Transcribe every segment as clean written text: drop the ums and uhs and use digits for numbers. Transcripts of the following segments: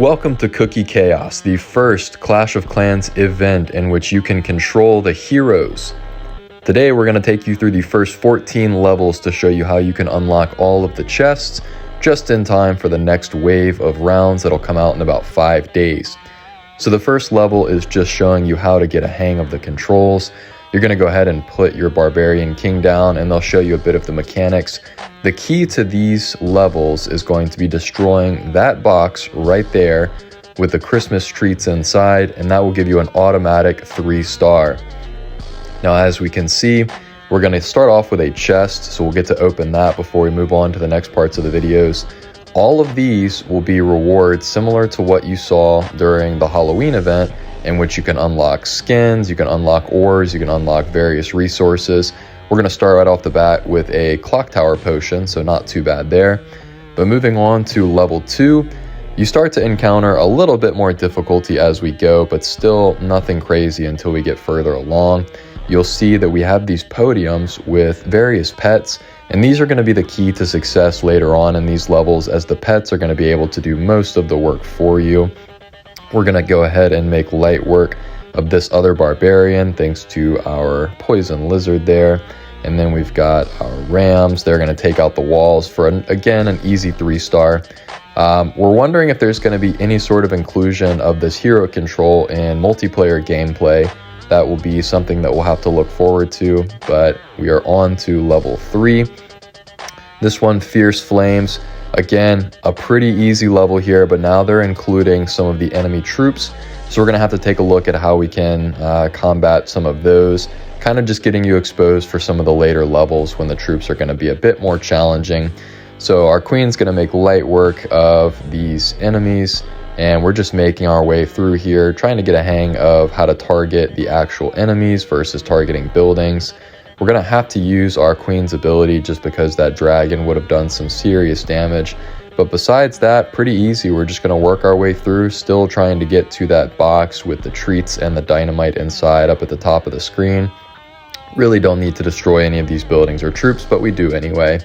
Welcome to Cookie Chaos, the first Clash of Clans event in which you can control the heroes. Today we're going to take you through the first 14 levels to show you how you can unlock all of the chests just in time for the next wave of rounds that'll come out in about 5 days. So the first level is just showing you how to get a hang of the controls. You're going to go ahead and put your Barbarian King down and they'll show you a bit of the mechanics. The key to these levels is going to be destroying that box right there with the Christmas treats inside, and that will give you an automatic 3-star. Now, as we can see, we're going to start off with a chest, so we'll get to open that before we move on to the next parts of the videos. All of these will be rewards similar to what you saw during the Halloween event, in which you can unlock skins, you can unlock ores, you can unlock various resources. We're going to start right off the bat with a clock tower potion, so not too bad there. But moving on to level 2, you start to encounter a little bit more difficulty as we go, but still nothing crazy until we get further along. You'll see that we have these podiums with various pets, and these are going to be the key to success later on in these levels, as the pets are going to be able to do most of the work for you. We're going to go ahead and make light work of this other barbarian thanks to our poison lizard there. And then we've got our rams. They're going to take out the walls for, again, an easy 3-star. We're wondering if there's going to be any sort of inclusion of this hero control in multiplayer gameplay. That will be something that we'll have to look forward to. But we are on to level 3. This one, Fierce Flames. Again, a pretty easy level here, but now they're including some of the enemy troops. So we're going to have to take a look at how we can combat some of those, kind of just getting you exposed for some of the later levels when the troops are going to be a bit more challenging. So our queen's going to make light work of these enemies, and we're just making our way through here, trying to get a hang of how to target the actual enemies versus targeting buildings. We're going to have to use our queen's ability just because that dragon would have done some serious damage. But besides that, pretty easy. We're just going to work our way through, still trying to get to that box with the treats and the dynamite inside up at the top of the screen. Really don't need to destroy any of these buildings or troops, but we do anyway.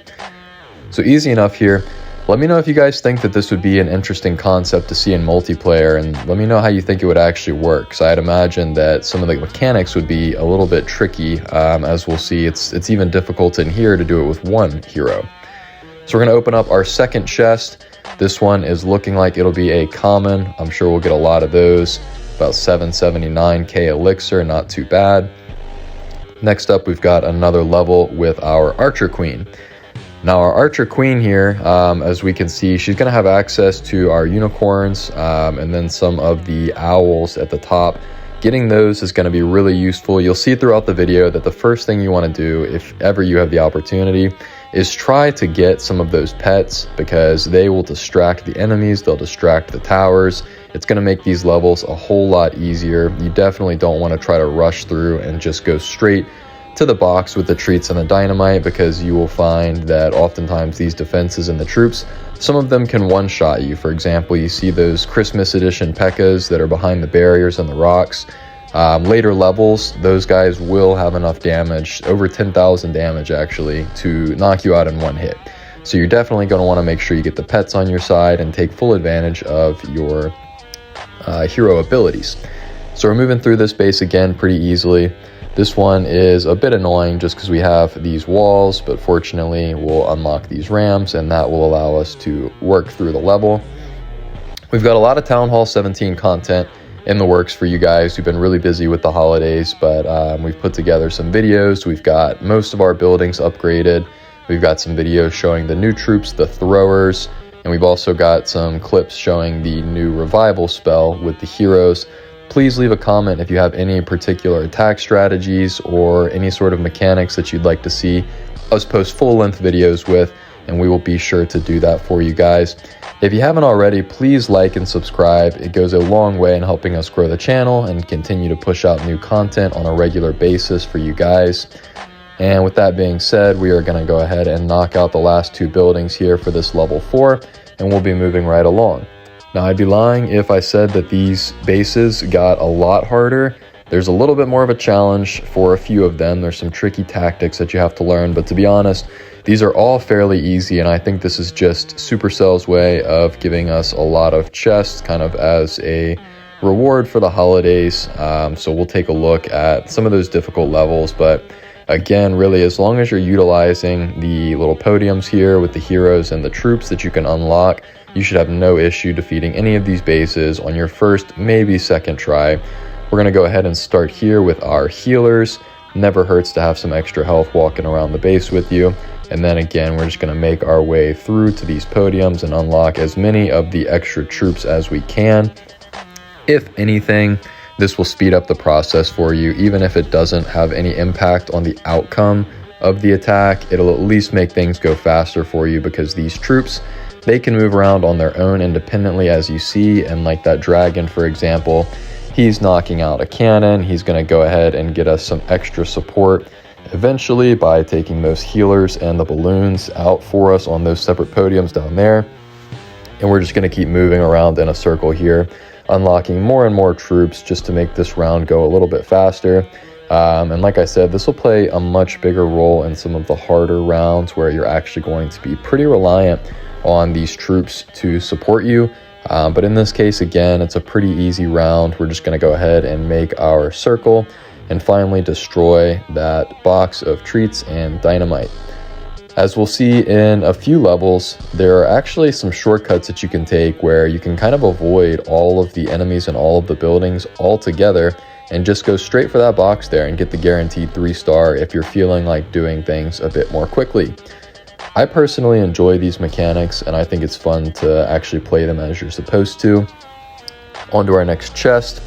So easy enough here. Let me know if you guys think that this would be an interesting concept to see in multiplayer, and let me know how you think it would actually work. So I'd imagine that some of the mechanics would be a little bit tricky. As we'll see, it's even difficult in here to do it with one hero. So we're going to open up our second chest. This one is looking like it'll be a common. I'm sure we'll get a lot of those. About 779k elixir, not too bad. Next up, we've got another level with our Archer Queen. Now our Archer Queen here, as we can see, she's going to have access to our unicorns and then some of the owls at the top. Getting those is going to be really useful. You'll see throughout the video that the first thing you want to do, if ever you have the opportunity, is try to get some of those pets, because they will distract the enemies, they'll distract the towers. It's going to make these levels a whole lot easier. You definitely don't want to try to rush through and just go straight to the box with the treats and the dynamite, because you will find that oftentimes these defenses and the troops, some of them can one-shot you. For example, you see those Christmas edition P.E.K.K.A.s that are behind the barriers and the rocks. Later levels, those guys will have enough damage, over 10,000 damage actually, to knock you out in one hit. So you're definitely going to want to make sure you get the pets on your side and take full advantage of your hero abilities. So we're moving through this base again pretty easily. This one is a bit annoying just because we have these walls, but fortunately we'll unlock these rams and that will allow us to work through the level. We've got a lot of Town Hall 17 content in the works for you guys who've been really busy with the holidays, but we've put together some videos. We've got most of our buildings upgraded. We've got some videos showing the new troops, the throwers, and we've also got some clips showing the new revival spell with the heroes. Please leave a comment if you have any particular attack strategies or any sort of mechanics that you'd like to see us post full-length videos with, and we will be sure to do that for you guys. If you haven't already, please like and subscribe. It goes a long way in helping us grow the channel and continue to push out new content on a regular basis for you guys. And with that being said, we are going to go ahead and knock out the last 2 buildings here for this level 4, and we'll be moving right along. Now, I'd be lying if I said that these bases got a lot harder. There's a little bit more of a challenge for a few of them. There's some tricky tactics that you have to learn, but to be honest, these are all fairly easy, and I think this is just Supercell's way of giving us a lot of chests kind of as a reward for the holidays. So we'll take a look at some of those difficult levels, but again, really, as long as you're utilizing the little podiums here with the heroes and the troops that you can unlock, you should have no issue defeating any of these bases on your first, maybe second try. We're going to go ahead and start here with our healers. Never hurts to have some extra health walking around the base with you. And then again, we're just going to make our way through to these podiums and unlock as many of the extra troops as we can. If anything, this will speed up the process for you. Even if it doesn't have any impact on the outcome of the attack, it'll at least make things go faster for you, because these troops, they can move around on their own independently, as you see. And like that dragon, for example, he's knocking out a cannon. He's going to go ahead and get us some extra support eventually by taking those healers and the balloons out for us on those separate podiums down there. And we're just going to keep moving around in a circle here, unlocking more and more troops just to make this round go a little bit faster. And like I said, this will play a much bigger role in some of the harder rounds where you're actually going to be pretty reliant on these troops to support you. But in this case, again, it's a pretty easy round. We're just going to go ahead and make our circle and finally destroy that box of treats and dynamite. As we'll see in a few levels, there are actually some shortcuts that you can take where you can kind of avoid all of the enemies and all of the buildings altogether and just go straight for that box there and get the guaranteed 3-star if you're feeling like doing things a bit more quickly. I personally enjoy these mechanics, and I think it's fun to actually play them as you're supposed to. On to our next chest.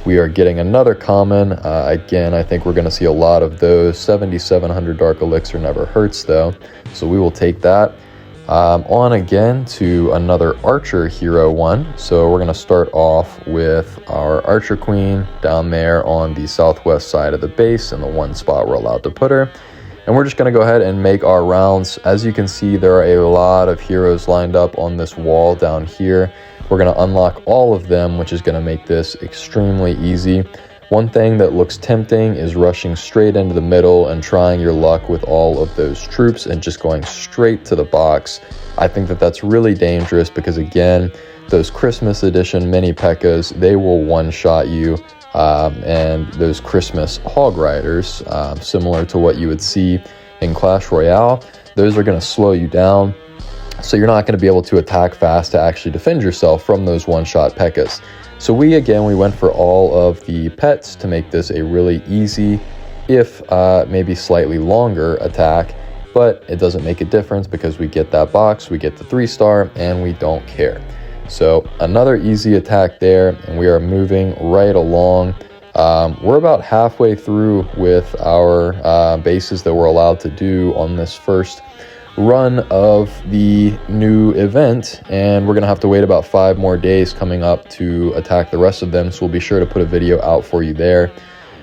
We are getting another common. Again, I think we're going to see a lot of those. 7,700 Dark Elixir never hurts though, so we will take that. On again to another Archer Hero one. So we're going to start off with our Archer Queen down there on the southwest side of the base, in the one spot we're allowed to put her. And we're just going to go ahead and make our rounds. As you can see, there are a lot of heroes lined up on this wall down here. We're going to unlock all of them, which is going to make this extremely easy. One thing that looks tempting is rushing straight into the middle and trying your luck with all of those troops and just going straight to the box. I think that that's really dangerous because, again, those Christmas edition mini P.E.K.K.A.s, they will one-shot you. And those Christmas Hog Riders, similar to what you would see in Clash Royale, those are going to slow you down. So you're not going to be able to attack fast to actually defend yourself from those one-shot P.E.K.K.A.s. So we went for all of the pets to make this a really easy, if maybe slightly longer attack, but it doesn't make a difference because we get that box, we get the 3-star, and we don't care. So another easy attack there, and we are moving right along. We're about halfway through with our bases that we're allowed to do on this first run of the new event, and we're gonna have to wait about 5 more days coming up to attack the rest of them, so we'll be sure to put a video out for you there.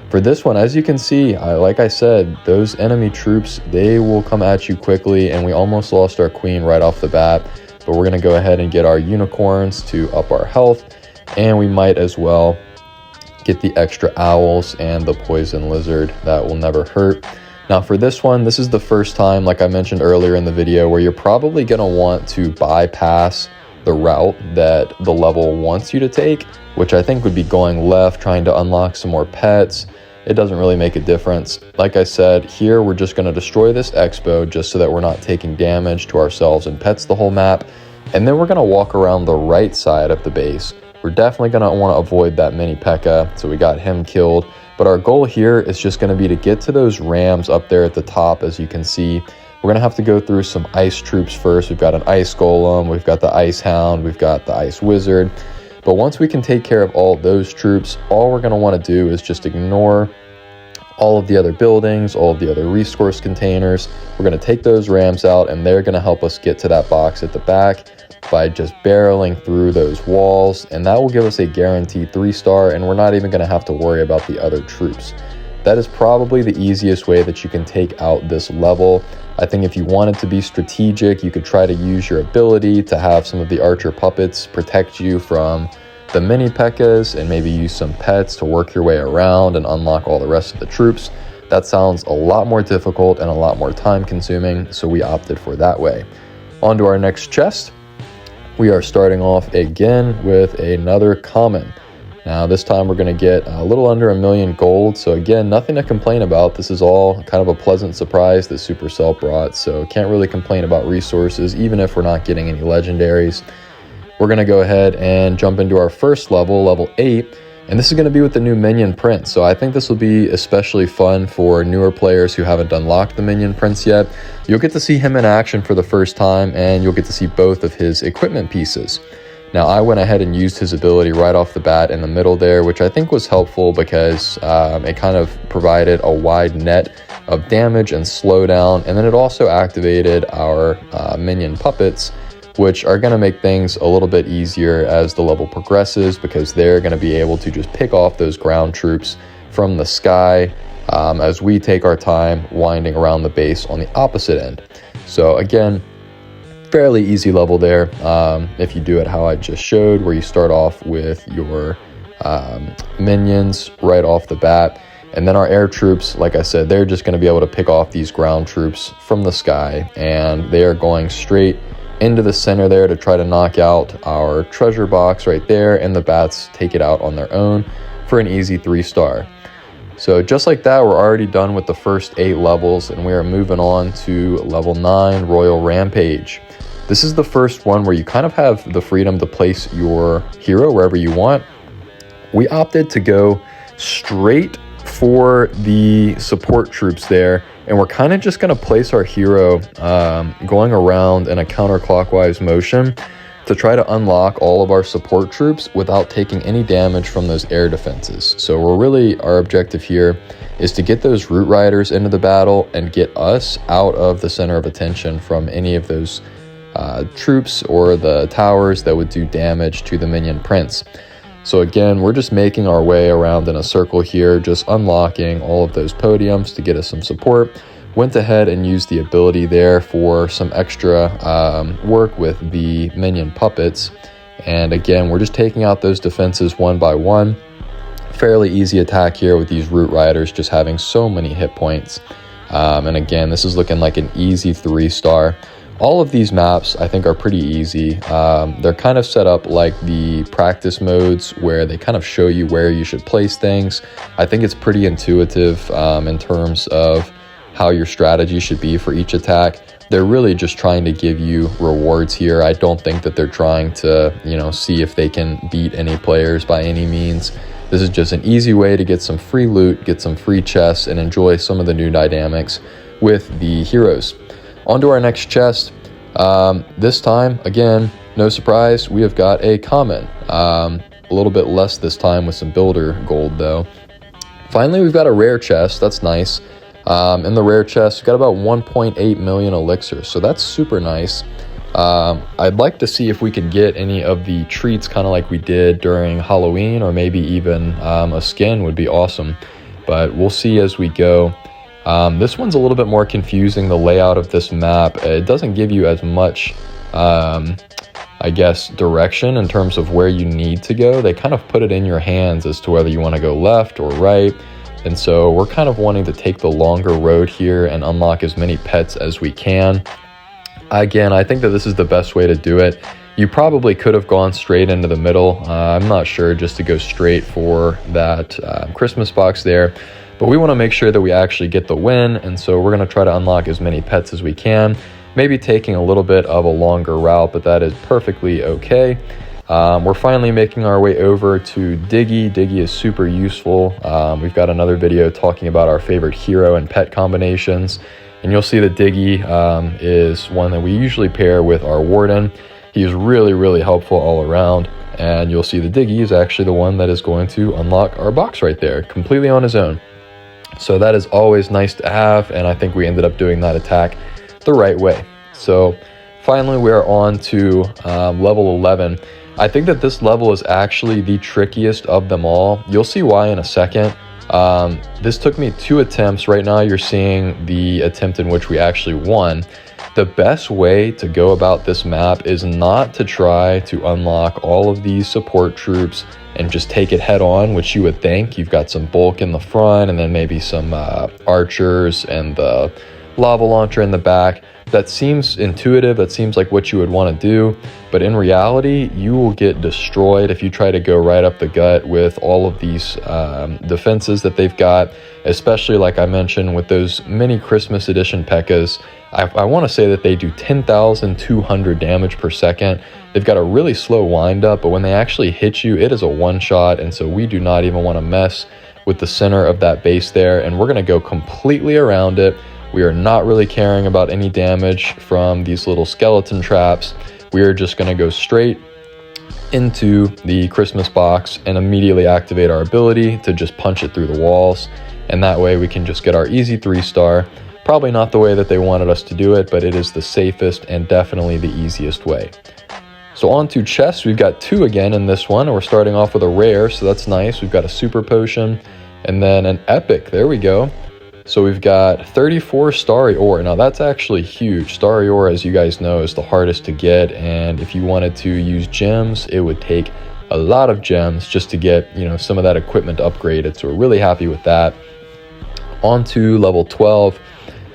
For this one, as you can see, like I said, those enemy troops, they will come at you quickly, and we almost lost our queen right off the bat, but we're gonna go ahead and get our unicorns to up our health, and we might as well get the extra owls and the poison lizard. That will never hurt. Now for this one, this is the first time, like I mentioned earlier in the video, where you're probably going to want to bypass the route that the level wants you to take, which I think would be going left, trying to unlock some more pets. It doesn't really make a difference. Like I said, here we're just going to destroy this expo just so that we're not taking damage to ourselves and pets the whole map. And then we're going to walk around the right side of the base. We're definitely going to want to avoid that mini P.E.K.K.A., so we got him killed. But our goal here is just going to be to get to those rams up there at the top. As you can see, we're going to have to go through some ice troops first. We've got an ice golem, we've got the ice hound, we've got the ice wizard. But once we can take care of all those troops, all we're going to want to do is just ignore all of the other buildings, all of the other resource containers. We're going to take those rams out, and they're going to help us get to that box at the back by just barreling through those walls, and that will give us a guaranteed 3-star, and we're not even going to have to worry about the other troops. That is probably the easiest way that you can take out this level. I think if you wanted to be strategic, you could try to use your ability to have some of the archer puppets protect you from the mini P.E.K.K.A.s and maybe use some pets to work your way around and unlock all the rest of the troops, that sounds a lot more difficult and a lot more time consuming, so we opted for that way. On to our next chest. We are starting off again with another common. Now this time we're going to get a little under 1 million gold, so again, nothing to complain about. This is all kind of a pleasant surprise that Supercell brought, so can't really complain about resources even if we're not getting any legendaries. We're going to go ahead and jump into our first level, level 8, and this is going to be with the new minion prince. So I think this will be especially fun for newer players who haven't unlocked the minion prince yet. You'll get to see him in action for the first time, and you'll get to see both of his equipment pieces. Now I went ahead and used his ability right off the bat in the middle there, which I think was helpful because it kind of provided a wide net of damage and slowdown, and then it also activated our minion puppets, which are going to make things a little bit easier as the level progresses because they're going to be able to just pick off those ground troops from the sky as we take our time winding around the base on the opposite end. So again, fairly easy level there if you do it how I just showed, where you start off with your minions right off the bat, and then our air troops, like I said, they're just going to be able to pick off these ground troops from the sky, and they are going straight into the center there to try to knock out our treasure box right there, and the bats take it out on their own for an easy 3-star. So just like that, we're already done with the first 8 levels, and we are moving on to level 9, Royal Rampage. This is the first one where you kind of have the freedom to place your hero wherever you want. We opted to go straight for the support troops there, and we're kind of just going to place our hero going around in a counterclockwise motion to try to unlock all of our support troops without taking any damage from those air defenses. So our objective here is to get those root riders into the battle and get us out of the center of attention from any of those troops or the towers that would do damage to the minion prince. So again, we're just making our way around in a circle here, just unlocking all of those podiums to get us some support. Went ahead and used the ability there for some extra work with the minion puppets. And again, we're just taking out those defenses one by one. Fairly easy attack here with these root riders just having so many hit points. And again, this is looking like an easy 3-star. All of these maps I think are pretty easy. They're kind of set up like the practice modes where they kind of show you where you should place things. I think it's pretty intuitive in terms of how your strategy should be for each attack. They're really just trying to give you rewards here. I don't think that they're trying to, see if they can beat any players by any means. This is just an easy way to get some free loot, get some free chests, and enjoy some of the new dynamics with the heroes. On to our next chest. This time, again, no surprise, we have got a common. A little bit less this time with some builder gold though. Finally, we've got a rare chest. That's nice. In the rare chest, we've got about 1.8 million elixirs, so that's super nice. I'd like to see if we can get any of the treats kind of like we did during Halloween, or maybe even a skin would be awesome, but we'll see as we go. This one's a little bit more confusing, the layout of this map. It doesn't give you as much, direction in terms of where you need to go. They kind of put it in your hands as to whether you want to go left or right. And so we're kind of wanting to take the longer road here and unlock as many pets as we can. Again, I think that this is the best way to do it. You probably could have gone straight into the middle. I'm not sure, just to go straight for that Christmas box there. But we want to make sure that we actually get the win, and so we're going to try to unlock as many pets as we can. Maybe taking a little bit of a longer route, but that is perfectly okay. We're finally making our way over to Diggy. Diggy is super useful. We've got another video talking about our favorite hero and pet combinations, and you'll see that Diggy is one that we usually pair with our Warden. He is really, really helpful all around, and you'll see the Diggy is actually the one that is going to unlock our box right there, completely on his own. So that is always nice to have, and I think we ended up doing that attack the right way. So finally we are on to level 11. I think that this level is actually the trickiest of them all. You'll see why in a second. This took me 2 attempts. Right now you're seeing the attempt in which we actually won. The best way to go about this map is not to try to unlock all of these support troops and just take it head on, which you would think. You've got some bulk in the front and then maybe some archers and the lava launcher in the back. That seems intuitive, that seems like what you would want to do, but in reality, you will get destroyed if you try to go right up the gut with all of these defenses that they've got, especially like I mentioned with those mini Christmas edition P.E.K.K.A.s. I want to say that they do 10,200 damage per second. They've got a really slow wind up, but when they actually hit you, it is a one shot, and so we do not even want to mess with the center of that base there, and we're going to go completely around it. We are not really caring about any damage from these little skeleton traps. We are just going to go straight into the Christmas box and immediately activate our ability to just punch it through the walls. And that way we can just get our easy 3-star. Probably not the way that they wanted us to do it, but it is the safest and definitely the easiest way. So on to chests. We've got 2 again in this one. We're starting off with a rare, so that's nice. We've got a super potion and then an epic. There we go. So we've got 34 starry ore. Now that's actually huge. Starry ore, as you guys know, is the hardest to get, and if you wanted to use gems, it would take a lot of gems just to get, you know, some of that equipment upgraded. So we're really happy with that. On to level 12.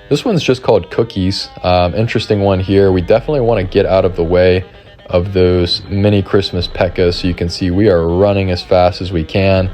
This one's just called cookies. Interesting one here. We definitely want to get out of the way of those mini Christmas P.E.K.K.A.s. So you can see we are running as fast as we can.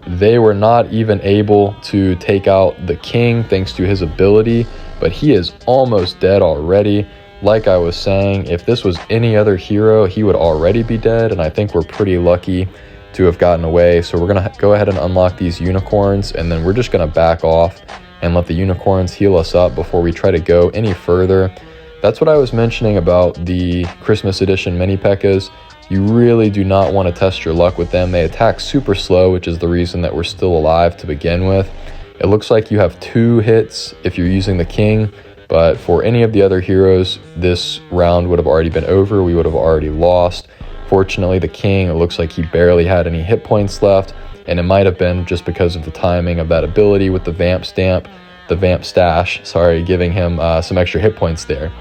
They were not even able to take out the king thanks to his ability, but he is almost dead already. Like I was saying, if this was any other hero, he would already be dead, and I think we're pretty lucky to have gotten away. So we're going to go ahead and unlock these unicorns, and then we're just going to back off and let the unicorns heal us up before we try to go any further. That's what I was mentioning about the Christmas edition mini P.E.K.K.A.s. You really do not want to test your luck with them. They attack super slow, which is the reason that we're still alive to begin with. It looks like you have 2 hits if you're using the king, but for any of the other heroes, this round would have already been over. We would have already lost. Fortunately, the king, it looks like he barely had any hit points left, and it might have been just because of the timing of that ability with the vamp stash, giving him some extra hit points there.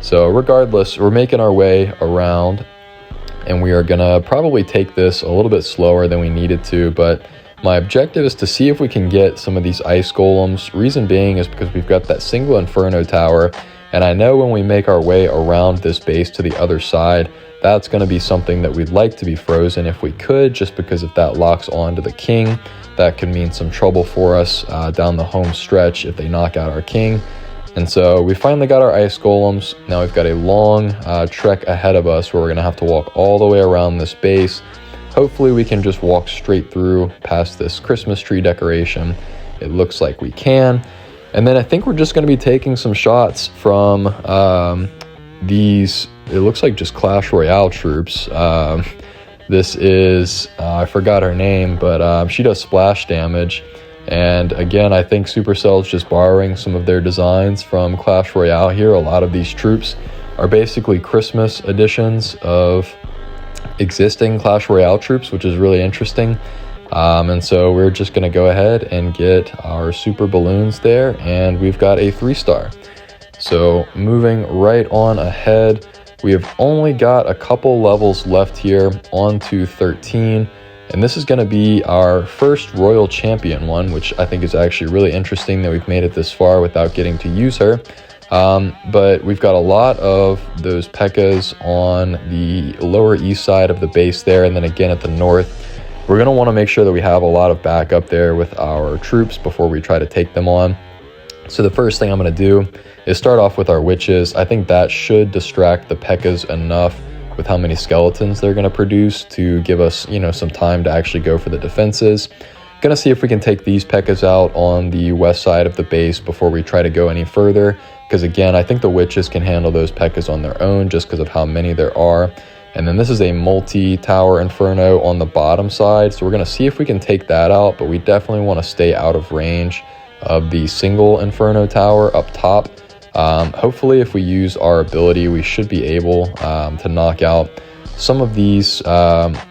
So regardless, we're making our way around, and we are gonna probably take this a little bit slower than we needed to, but my objective is to see if we can get some of these ice golems. Reason being is because we've got that single inferno tower, and I know when we make our way around this base to the other side, that's going to be something that we'd like to be frozen if we could, just because if that locks onto the king, that could mean some trouble for us down the home stretch if they knock out our king. And so we finally got our ice golems. Now we've got a long trek ahead of us where we're going to have to walk all the way around this base. Hopefully we can just walk straight through past this Christmas tree decoration. It looks like we can. And then I think we're just going to be taking some shots from these, it looks like just Clash Royale troops. This is, I forgot her name, but she does splash damage. And again, I think Supercell's just borrowing some of their designs from Clash Royale here. A lot of these troops are basically Christmas editions of existing Clash Royale troops, which is really interesting. And so we're just going to go ahead and get our super balloons there, and we've got a 3-star. So moving right on ahead, we have only got a couple levels left here, on to 13. And this is going to be our first Royal Champion one, which I think is actually really interesting that we've made it this far without getting to use her. But we've got a lot of those P.E.K.K.A.s on the lower east side of the base there, and then again at the north. We're going to want to make sure that we have a lot of backup there with our troops before we try to take them on. So the first thing I'm going to do is start off with our witches. I think that should distract the P.E.K.K.A.s enough with how many skeletons they're going to produce to give us, some time to actually go for the defenses. Going to see if we can take these P.E.K.K.A.s out on the west side of the base before we try to go any further, because again, I think the witches can handle those P.E.K.K.A.s on their own just because of how many there are. And then this is a multi-tower inferno on the bottom side, so we're going to see if we can take that out, but we definitely want to stay out of range of the single inferno tower up top. Hopefully if we use our ability, we should be able to knock out some of these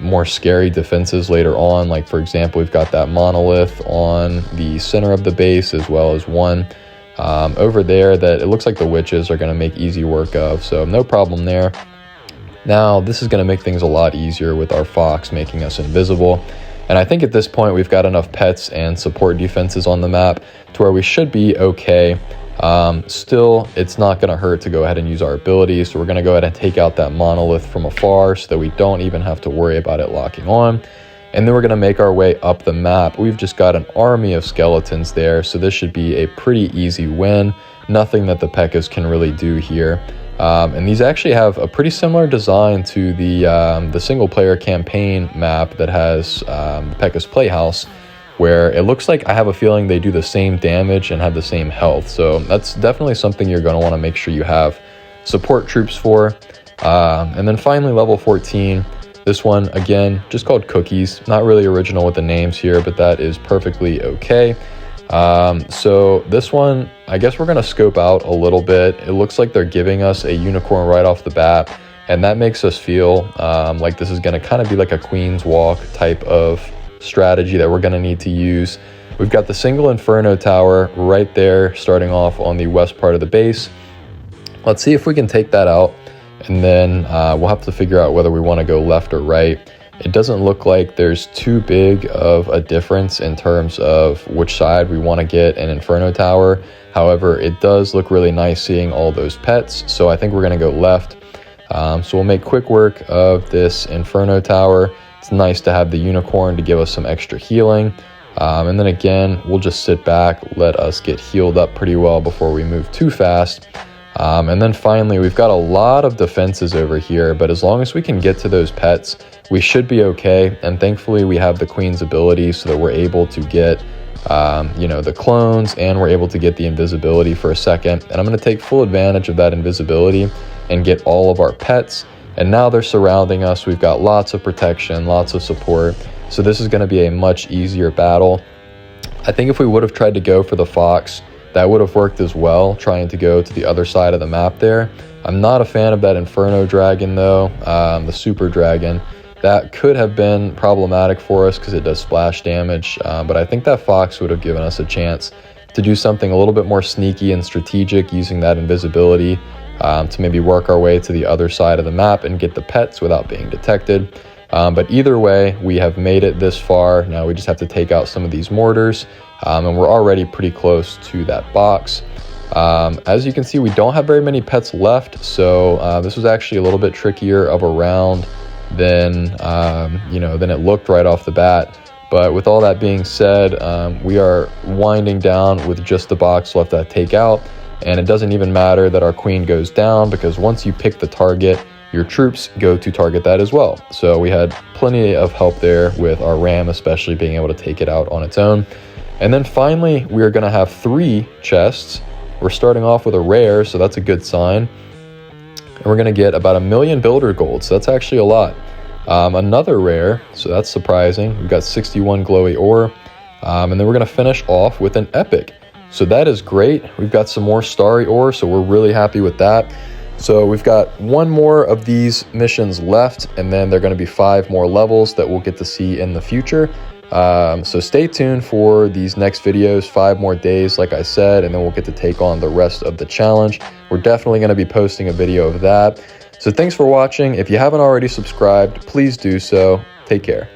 more scary defenses later on. Like for example, we've got that monolith on the center of the base, as well as one over there that it looks like the witches are going to make easy work of, so no problem there. Now this is going to make things a lot easier with our fox making us invisible, and I think at this point we've got enough pets and support defenses on the map to where we should be okay. Still, it's not going to hurt to go ahead and use our abilities, so we're going to go ahead and take out that monolith from afar so that we don't even have to worry about it locking on. And then we're going to make our way up the map. We've just got an army of skeletons there, so this should be a pretty easy win. Nothing that the P.E.K.K.A.s can really do here. And these actually have a pretty similar design to the single-player campaign map that has the P.E.K.K.A.'s Playhouse, where it looks like I have a feeling they do the same damage and have the same health. So that's definitely something you're going to want to make sure you have support troops for. And then finally, level 14. This one, again, just called Cookies. Not really original with the names here, but that is perfectly okay. So this one, I guess we're going to scope out a little bit. It looks like they're giving us a unicorn right off the bat, and that makes us feel like this is going to kind of be like a Queen's Walk type of strategy that we're going to need to use. We've got the single Inferno Tower right there starting off on the west part of the base. Let's see if we can take that out, and then we'll have to figure out whether we want to go left or right. It doesn't look like there's too big of a difference in terms of which side we want to get an Inferno Tower. However, it does look really nice seeing all those pets, so I think we're going to go left. So we'll make quick work of this Inferno Tower. It's nice to have the unicorn to give us some extra healing. And then again, we'll just sit back, let us get healed up pretty well before we move too fast. And then finally, we've got a lot of defenses over here, but as long as we can get to those pets, we should be okay. And thankfully, we have the Queen's ability so that we're able to get, the clones, and we're able to get the invisibility for a second. And I'm going to take full advantage of that invisibility and get all of our pets. And now they're surrounding us. We've got lots of protection, lots of support. So this is going to be a much easier battle. I think if we would have tried to go for the fox, that would have worked as well, trying to go to the other side of the map there. I'm not a fan of that Inferno Dragon though, the Super Dragon. That could have been problematic for us because it does splash damage, but I think that fox would have given us a chance to do something a little bit more sneaky and strategic using that invisibility to maybe work our way to the other side of the map and get the pets without being detected. But either way, we have made it this far. Now we just have to take out some of these mortars, and we're already pretty close to that box. As you can see, we don't have very many pets left, so this was actually a little bit trickier of a round than it looked right off the bat. But with all that being said, we are winding down with just the box left to take out, and it doesn't even matter that our queen goes down, because once you pick the target, your troops go to target that as well. So we had plenty of help there with our ram, especially being able to take it out on its own. And then finally, we are going to have 3 chests. We're starting off with a rare, so that's a good sign. And we're going to get about 1 million builder gold, so that's actually a lot. Another rare, so that's surprising. We've got 61 glowy ore. And then we're going to finish off with an epic. So that is great. We've got some more starry ore, so we're really happy with that. So we've got 1 more of these missions left, and then there are going to be 5 more levels that we'll get to see in the future. So stay tuned for these next videos, 5 more days, like I said, and then we'll get to take on the rest of the challenge. We're definitely going to be posting a video of that. So thanks for watching. If you haven't already subscribed, please do so. Take care.